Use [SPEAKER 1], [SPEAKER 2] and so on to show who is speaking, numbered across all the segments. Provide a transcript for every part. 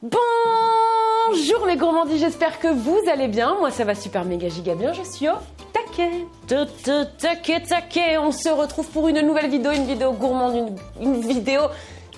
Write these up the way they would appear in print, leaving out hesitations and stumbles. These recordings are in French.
[SPEAKER 1] Bonjour mes gourmandis, j'espère que vous allez bien. Moi ça va super méga giga bien, je suis au taquet. Taquet. On se retrouve pour une nouvelle vidéo, une vidéo gourmande, une vidéo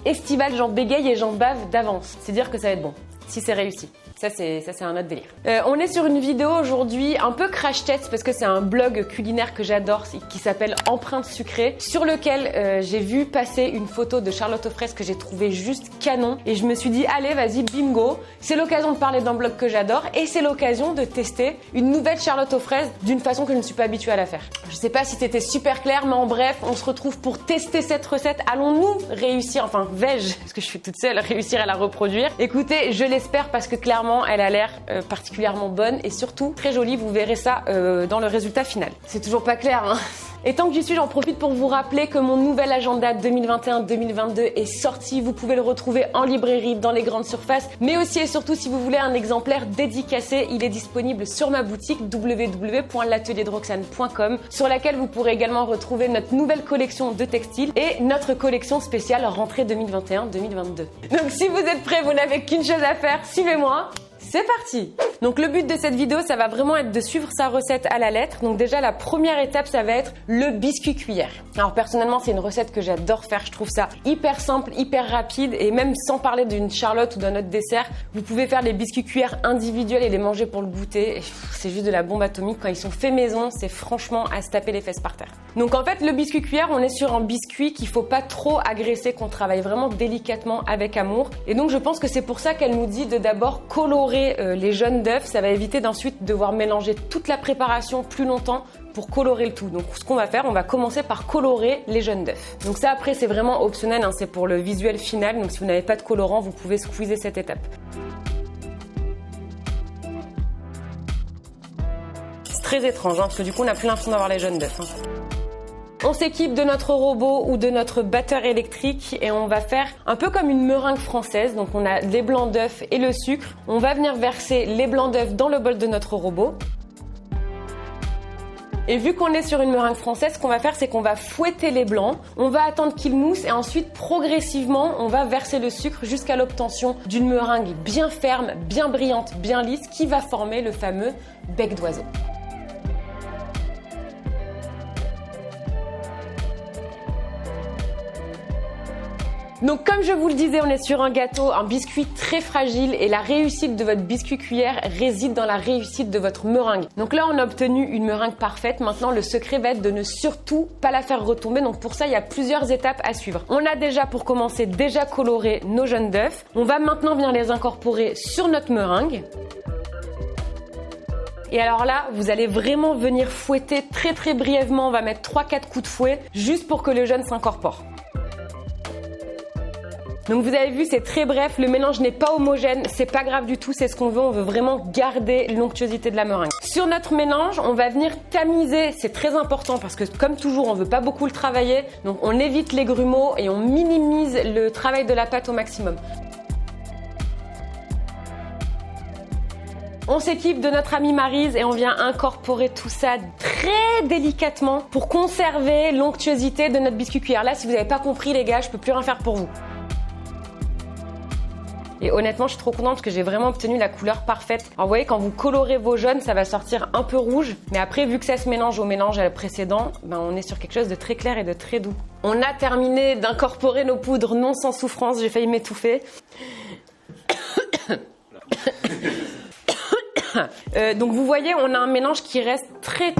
[SPEAKER 1] estivale. J'en bégaye et j'en bave d'avance. C'est dire que ça va être bon, si c'est réussi. Ça c'est un autre délire. On est sur une vidéo aujourd'hui un peu crash test parce que c'est un blog culinaire que j'adore qui s'appelle Empreinte Sucrée, sur lequel j'ai vu passer une photo de Charlotte aux fraises que j'ai trouvé juste canon et je me suis dit allez vas-y bingo, c'est l'occasion de parler d'un blog que j'adore et c'est l'occasion de tester une nouvelle Charlotte aux fraises d'une façon que je ne suis pas habituée à la faire. Je sais pas si c'était super clair mais en bref on se retrouve pour tester cette recette. Allons-nous réussir, enfin vais-je, parce que je suis toute seule, réussir à la reproduire? Écoutez, je l'espère parce que clairement elle a l'air particulièrement bonne et surtout très jolie, vous verrez ça dans le résultat final. C'est toujours pas clair hein. Et tant que j'y suis, j'en profite pour vous rappeler que mon nouvel agenda 2021-2022 est sorti. Vous pouvez le retrouver en librairie, dans les grandes surfaces, mais aussi et surtout si vous voulez un exemplaire dédicacé, il est disponible sur ma boutique www.l'atelierdroxane.com, sur laquelle vous pourrez également retrouver notre nouvelle collection de textiles et notre collection spéciale rentrée 2021-2022. Donc si vous êtes prêts, vous n'avez qu'une chose à faire, suivez-moi. C'est parti! Donc le but de cette vidéo, ça va vraiment être de suivre sa recette à la lettre. Donc déjà, la première étape, ça va être le biscuit cuillère. Alors personnellement, c'est une recette que j'adore faire. Je trouve ça hyper simple, hyper rapide. Et même sans parler d'une charlotte ou d'un autre dessert, vous pouvez faire les biscuits cuillères individuels et les manger pour le goûter. Et c'est juste de la bombe atomique. Quand ils sont faits maison, c'est franchement à se taper les fesses par terre. Donc en fait, le biscuit cuillère, on est sur un biscuit qu'il faut pas trop agresser, qu'on travaille vraiment délicatement avec amour. Et donc je pense que c'est pour ça qu'elle nous dit de d'abord colorer les jaunes d'œufs. Ça va éviter d'ensuite devoir mélanger toute la préparation plus longtemps pour colorer le tout. Donc ce qu'on va faire, on va commencer par colorer les jaunes d'œufs. Donc ça après c'est vraiment optionnel, hein, c'est pour le visuel final. Donc si vous n'avez pas de colorant, vous pouvez squeezer cette étape. C'est très étrange hein, parce que du coup on n'a plus l'impression d'avoir les jaunes d'œufs. Hein. On s'équipe de notre robot ou de notre batteur électrique et on va faire un peu comme une meringue française. Donc on a les blancs d'œufs et le sucre. On va venir verser les blancs d'œufs dans le bol de notre robot. Et vu qu'on est sur une meringue française, ce qu'on va faire, c'est qu'on va fouetter les blancs. On va attendre qu'ils moussent et ensuite, progressivement, on va verser le sucre jusqu'à l'obtention d'une meringue bien ferme, bien brillante, bien lisse qui va former le fameux bec d'oiseau. Donc comme je vous le disais, on est sur un gâteau, un biscuit très fragile et la réussite de votre biscuit cuillère réside dans la réussite de votre meringue. Donc là on a obtenu une meringue parfaite, maintenant le secret va être de ne surtout pas la faire retomber, donc pour ça il y a plusieurs étapes à suivre. On a déjà pour commencer coloré nos jaunes d'œufs, on va maintenant venir les incorporer sur notre meringue. Et alors là, vous allez vraiment venir fouetter très brièvement, on va mettre 3-4 coups de fouet juste pour que le jaune s'incorpore. Donc vous avez vu, c'est très bref, le mélange n'est pas homogène, c'est pas grave du tout, c'est ce qu'on veut, on veut vraiment garder l'onctuosité de la meringue. Sur notre mélange, on va venir tamiser, c'est très important parce que comme toujours, on veut pas beaucoup le travailler, donc on évite les grumeaux et on minimise le travail de la pâte au maximum. On s'équipe de notre amie Maryse et on vient incorporer tout ça très délicatement pour conserver l'onctuosité de notre biscuit cuillère. Là, si vous n'avez pas compris les gars, je peux plus rien faire pour vous. Et honnêtement, je suis trop contente parce que j'ai vraiment obtenu la couleur parfaite. Alors vous voyez, quand vous colorez vos jaunes, ça va sortir un peu rouge. Mais après, vu que ça se mélange au mélange précédent, on est sur quelque chose de très clair et de très doux. On a terminé d'incorporer nos poudres non sans souffrance. J'ai failli m'étouffer. Donc vous voyez, on a un mélange qui reste très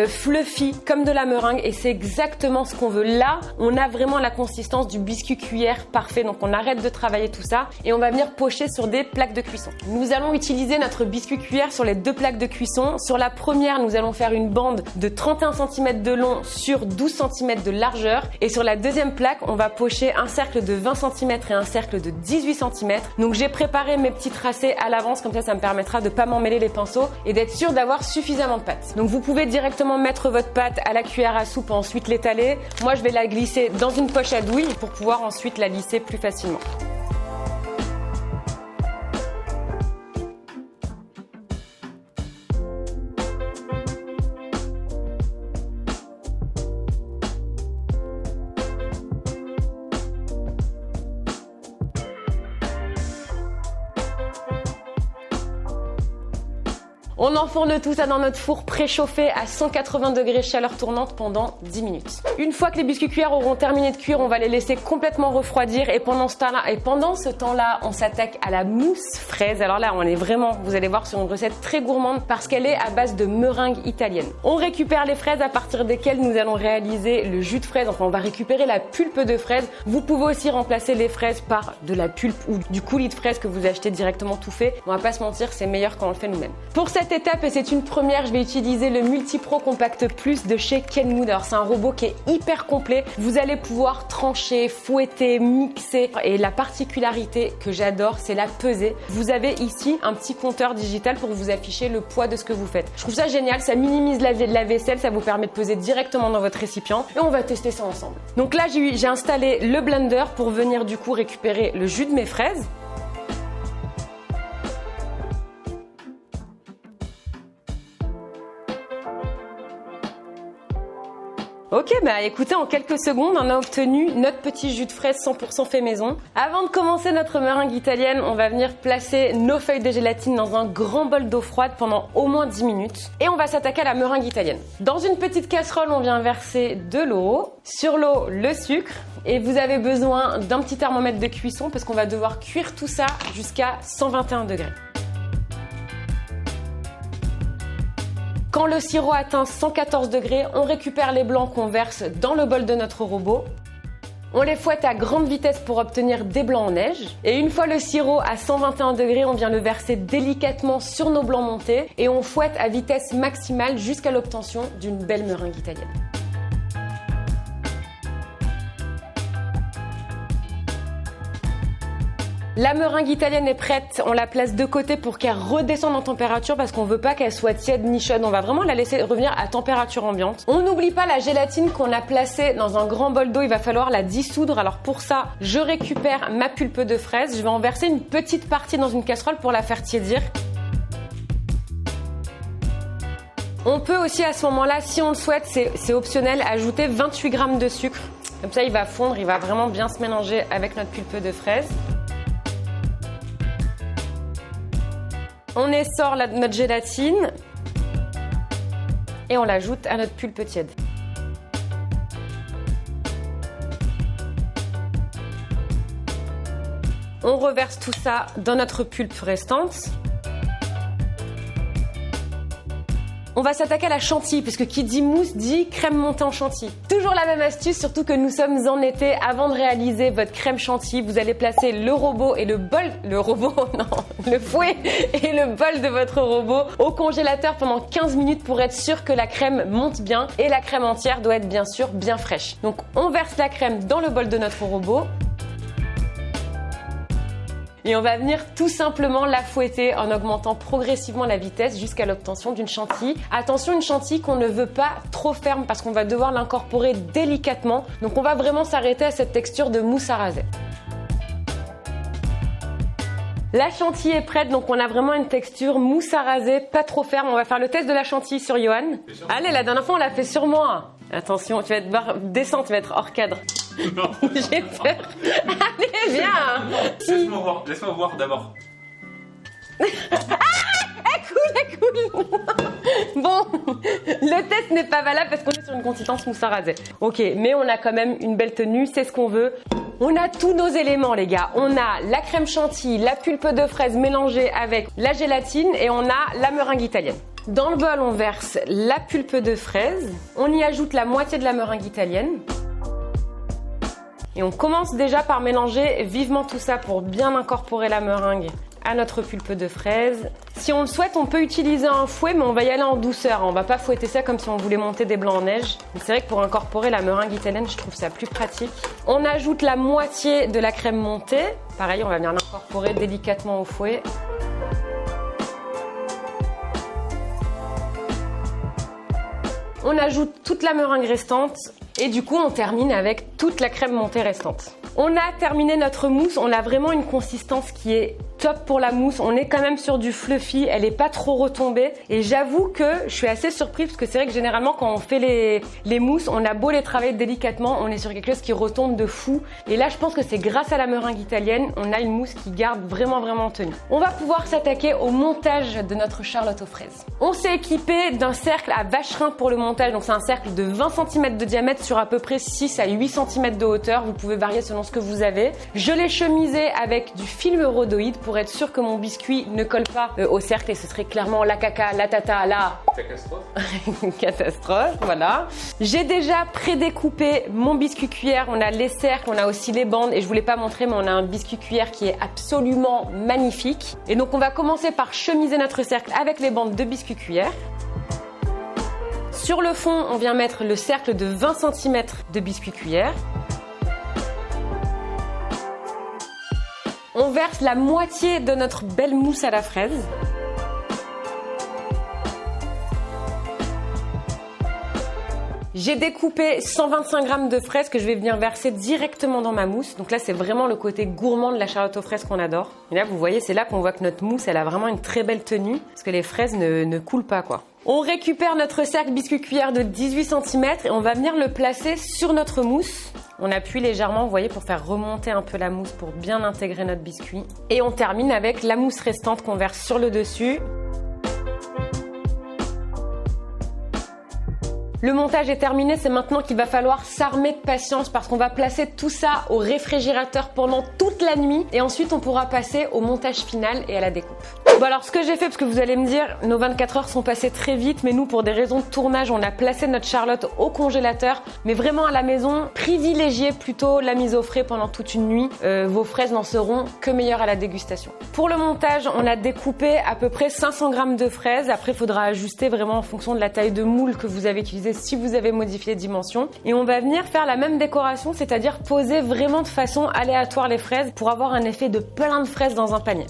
[SPEAKER 1] fluffy comme de la meringue et c'est exactement ce qu'on veut. Là, on a vraiment la consistance du biscuit cuillère parfait. Donc on arrête de travailler tout ça et on va venir pocher sur des plaques de cuisson. Nous allons utiliser notre biscuit cuillère sur les deux plaques de cuisson. Sur la première, nous allons faire une bande de 31 cm de long sur 12 cm de largeur et sur la deuxième plaque, on va pocher un cercle de 20 cm et un cercle de 18 cm. Donc j'ai préparé mes petits tracés à l'avance, comme ça me permettra de pas m'emmêler les pinceaux et d'être sûr d'avoir suffisamment de pâte. Donc vous pouvez directement mettre votre pâte à la cuillère à soupe et ensuite l'étaler. Moi je vais la glisser dans une poche à douille pour pouvoir ensuite la lisser plus facilement. On enfourne tout ça dans notre four préchauffé à 180 degrés chaleur tournante pendant 10 minutes. Une fois que les biscuits cuillères auront terminé de cuire, on va les laisser complètement refroidir et pendant ce temps-là, on s'attaque à la mousse fraise. Alors là, on est vraiment, vous allez voir, sur une recette très gourmande parce qu'elle est à base de meringue italienne. On récupère les fraises à partir desquelles nous allons réaliser le jus de fraise. Enfin, on va récupérer la pulpe de fraise. Vous pouvez aussi remplacer les fraises par de la pulpe ou du coulis de fraise que vous achetez directement tout fait. On va pas se mentir, c'est meilleur quand on le fait nous-mêmes. Pour cette étape, et c'est une première, je vais utiliser le Multipro Compact Plus de chez Kenwood. Alors c'est un robot qui est hyper complet. Vous allez pouvoir trancher, fouetter, mixer. Et la particularité que j'adore, c'est la pesée. Vous avez ici un petit compteur digital pour vous afficher le poids de ce que vous faites. Je trouve ça génial, ça minimise la vaisselle, ça vous permet de peser directement dans votre récipient. Et on va tester ça ensemble. Donc là, j'ai installé le blender pour venir du coup récupérer le jus de mes fraises. Ok, bah écoutez, en quelques secondes, on a obtenu notre petit jus de fraise 100% fait maison. Avant de commencer notre meringue italienne, on va venir placer nos feuilles de gélatine dans un grand bol d'eau froide pendant au moins 10 minutes. Et on va s'attaquer à la meringue italienne. Dans une petite casserole, on vient verser de l'eau. Sur l'eau, le sucre. Et vous avez besoin d'un petit thermomètre de cuisson parce qu'on va devoir cuire tout ça jusqu'à 121 degrés. Quand le sirop atteint 114 degrés, on récupère les blancs qu'on verse dans le bol de notre robot. On les fouette à grande vitesse pour obtenir des blancs en neige. Et une fois le sirop à 121 degrés, on vient le verser délicatement sur nos blancs montés et on fouette à vitesse maximale jusqu'à l'obtention d'une belle meringue italienne. La meringue italienne est prête, on la place de côté pour qu'elle redescende en température parce qu'on veut pas qu'elle soit tiède ni chaude, on va vraiment la laisser revenir à température ambiante. On n'oublie pas la gélatine qu'on a placée dans un grand bol d'eau, il va falloir la dissoudre. Alors pour ça, je récupère ma pulpe de fraise, je vais en verser une petite partie dans une casserole pour la faire tiédir. On peut aussi à ce moment-là, si on le souhaite, c'est optionnel, ajouter 28 g de sucre. Comme ça, il va fondre, il va vraiment bien se mélanger avec notre pulpe de fraise. On essore notre gélatine et on l'ajoute à notre pulpe tiède. On reverse tout ça dans notre pulpe restante. On va s'attaquer à la chantilly, puisque qui dit mousse dit crème montée en chantilly. Toujours la même astuce, surtout que nous sommes en été. Avant de réaliser votre crème chantilly, vous allez placer le fouet et le bol de votre robot au congélateur pendant 15 minutes pour être sûr que la crème monte bien. Et la crème entière doit être bien sûr bien fraîche. Donc on verse la crème dans le bol de notre robot. Et on va venir tout simplement la fouetter en augmentant progressivement la vitesse jusqu'à l'obtention d'une chantilly. Attention, une chantilly qu'on ne veut pas trop ferme parce qu'on va devoir l'incorporer délicatement. Donc on va vraiment s'arrêter à cette texture de mousse à raser. La chantilly est prête, donc on a vraiment une texture mousse à raser, pas trop ferme. On va faire le test de la chantilly sur Johan. Allez, la dernière fois on l'a fait sur moi. Attention, tu vas être descends, tu vas être hors cadre.
[SPEAKER 2] Non.
[SPEAKER 1] J'ai peur. Allez, viens.
[SPEAKER 2] Laisse-moi voir d'abord.
[SPEAKER 1] Cool. Bon, le test n'est pas valable parce qu'on est sur une consistance mousse à raser. Ok, mais on a quand même une belle tenue, c'est ce qu'on veut. On a tous nos éléments les gars. On a la crème chantilly, la pulpe de fraise mélangée avec la gélatine et on a la meringue italienne. Dans le bol, on verse la pulpe de fraise. On y ajoute la moitié de la meringue italienne. Et on commence déjà par mélanger vivement tout ça pour bien incorporer la meringue à notre pulpe de fraise. Si on le souhaite, on peut utiliser un fouet, mais on va y aller en douceur. On va pas fouetter ça comme si on voulait monter des blancs en neige. C'est vrai que pour incorporer la meringue italienne, je trouve ça plus pratique. On ajoute la moitié de la crème montée. Pareil, on va venir l'incorporer délicatement au fouet. On ajoute toute la meringue restante et du coup on termine avec toute la crème montée restante. On a terminé notre mousse, on a vraiment une consistance qui est top pour la mousse. On est quand même sur du fluffy, elle est pas trop retombée. Et j'avoue que je suis assez surprise parce que c'est vrai que généralement quand on fait les mousses, on a beau les travailler délicatement, on est sur quelque chose qui retombe de fou. Et là, je pense que c'est grâce à la meringue italienne, on a une mousse qui garde vraiment tenue. On va pouvoir s'attaquer au montage de notre charlotte aux fraises. On s'est équipé d'un cercle à vacherin pour le montage. Donc c'est un cercle de 20 cm de diamètre sur à peu près 6 à 8 cm de hauteur. Vous pouvez varier selon ce que vous avez. Je l'ai chemisé avec du film rhodoïde pour être sûr que mon biscuit ne colle pas au cercle et ce serait clairement la caca, la tata, la catastrophe. Catastrophe, voilà. J'ai déjà prédécoupé mon biscuit cuillère. On a les cercles, on a aussi les bandes et je vous l'ai pas montré mais on a un biscuit cuillère qui est absolument magnifique. Et donc on va commencer par chemiser notre cercle avec les bandes de biscuit cuillère. Sur le fond, on vient mettre le cercle de 20 cm de biscuit cuillère. On verse la moitié de notre belle mousse à la fraise. J'ai découpé 125 g de fraises que je vais venir verser directement dans ma mousse. Donc là, c'est vraiment le côté gourmand de la charlotte aux fraises qu'on adore. Et là, vous voyez, c'est là qu'on voit que notre mousse, elle a vraiment une très belle tenue parce que les fraises ne coulent pas, quoi. On récupère notre cercle biscuit cuillère de 18 cm et on va venir le placer sur notre mousse. On appuie légèrement, vous voyez, pour faire remonter un peu la mousse pour bien intégrer notre biscuit. Et on termine avec la mousse restante qu'on verse sur le dessus. Le montage est terminé, c'est maintenant qu'il va falloir s'armer de patience parce qu'on va placer tout ça au réfrigérateur pendant toute la nuit et ensuite on pourra passer au montage final et à la découpe. Bon alors ce que j'ai fait, parce que vous allez me dire, nos 24 heures sont passées très vite, mais nous pour des raisons de tournage, on a placé notre charlotte au congélateur, mais vraiment à la maison, privilégiez plutôt la mise au frais pendant toute une nuit. Vos fraises n'en seront que meilleures à la dégustation. Pour le montage, on a découpé à peu près 500 g de fraises. Après, il faudra ajuster vraiment en fonction de la taille de moule que vous avez utilisé si vous avez modifié les dimensions. Et on va venir faire la même décoration, c'est-à-dire poser vraiment de façon aléatoire les fraises pour avoir un effet de plein de fraises dans un panier.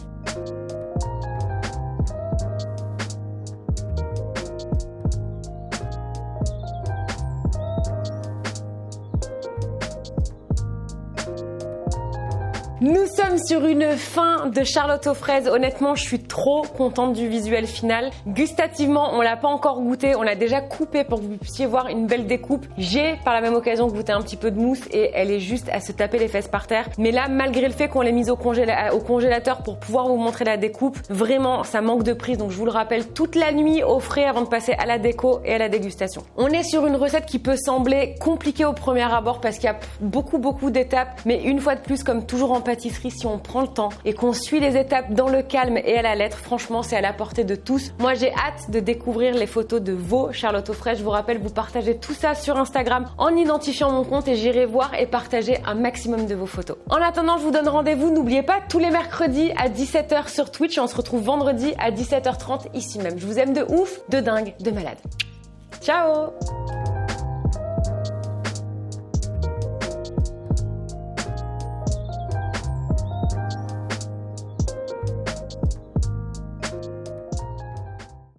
[SPEAKER 1] Nous sommes sur une fin de charlotte aux fraises. Honnêtement, je suis trop contente du visuel final. Gustativement, on l'a pas encore goûté. On l'a déjà coupé pour que vous puissiez voir une belle découpe. J'ai par la même occasion goûté un petit peu de mousse et elle est juste à se taper les fesses par terre. Mais là, malgré le fait qu'on l'ait mise au congélateur pour pouvoir vous montrer la découpe, vraiment, ça manque de prise. Donc je vous le rappelle, toute la nuit au frais avant de passer à la déco et à la dégustation. On est sur une recette qui peut sembler compliquée au premier abord parce qu'il y a beaucoup d'étapes. Mais une fois de plus, comme toujours en pâtisserie, si on prend le temps et qu'on suit les étapes dans le calme et à la lettre, franchement, c'est à la portée de tous. Moi, j'ai hâte de découvrir les photos de vos charlottes aux fraises. Je vous rappelle, vous partagez tout ça sur Instagram en identifiant mon compte et j'irai voir et partager un maximum de vos photos. En attendant, je vous donne rendez-vous. N'oubliez pas, tous les mercredis à 17 h sur Twitch et on se retrouve vendredi à 17 h 30 ici même. Je vous aime de ouf, de dingue, de malade. Ciao!